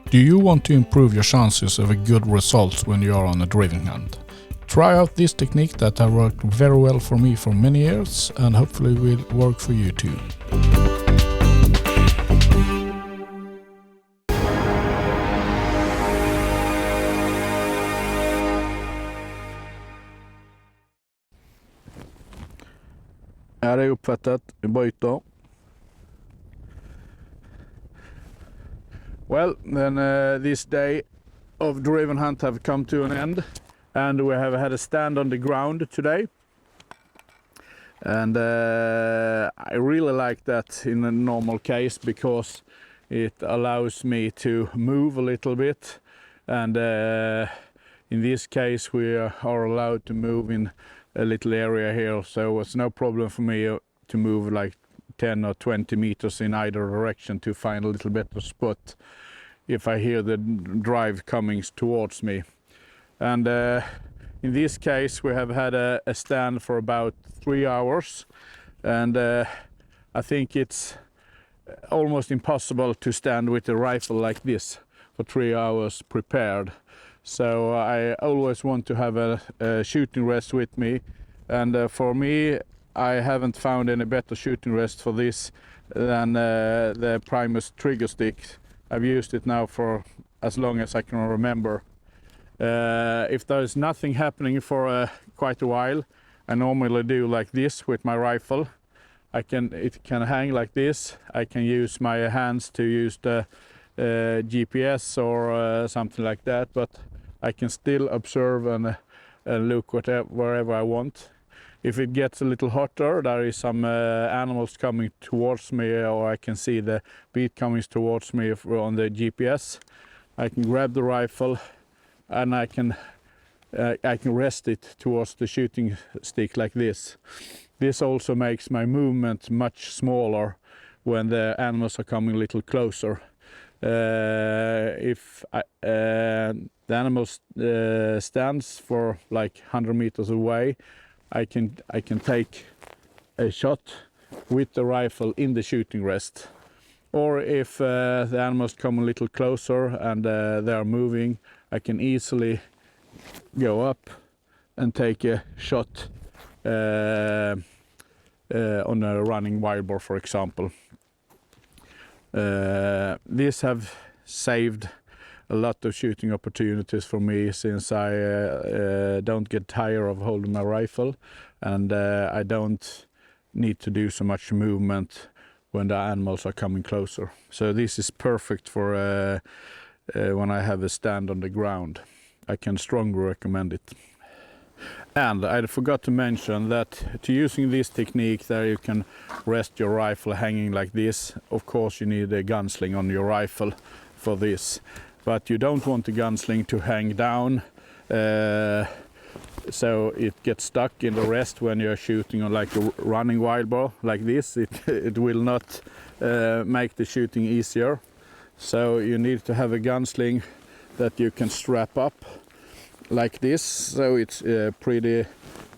Do you want to improve your chances of a good result when you are on a driving hunt? Try out this technique that has worked very well for me for many years and hopefully will work for you too. Här är uppfattat, vi byter. Well, then this day of driven hunt have come to an end, and we have had a stand on the ground today. And I really like that in a normal case because it allows me to move a little bit, and in this case we are allowed to move in a little area here, so it's no problem for me to move like 10 or 20 meters in either direction to find a little better spot if I hear the drive coming towards me. And in this case we have had a stand for about 3 hours, and I think it's almost impossible to stand with a rifle like this for 3 hours prepared. So I always want to have a shooting rest with me, and for me I haven't found any better shooting rest for this than the Primos Trigger Stick. I've used it now for as long as I can remember. If there's nothing happening for quite a while, I normally do like this with my rifle. It can hang like this. I can use my hands to use the GPS or something like that, but I can still observe and look wherever I want. If it gets a little hotter, there is some animals coming towards me, or I can see the beat coming towards me on the GPS. I can grab the rifle and I can rest it towards the shooting stick like this. This also makes my movement much smaller when the animals are coming a little closer. If the animal stands for like 100 meters away, I can take a shot with the rifle in the shooting rest. Or if the animals come a little closer and they are moving, I can easily go up and take a shot on a running wild boar, for example. This have saved a lot of shooting opportunities for me, since I don't get tired of holding my rifle, and I don't need to do so much movement when the animals are coming closer. So this is perfect for when I have a stand on the ground. I can strongly recommend it. And I forgot to mention that to using this technique there you can rest your rifle hanging like this. Of course you need a gun sling on your rifle for this, but you don't want the gun sling to hang down so it gets stuck in the rest when you're shooting on like a running wild boar like this. It will not make the shooting easier. So you need to have a gun sling that you can strap up like this, so it's pretty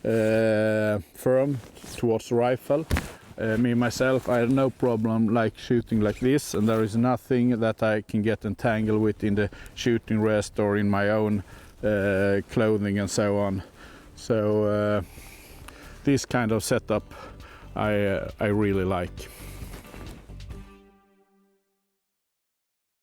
firm towards the rifle. Me myself, I have no problem like shooting like this, and there is nothing that I can get entangled with in the shooting rest or in my own clothing and so on. So this kind of setup I really like.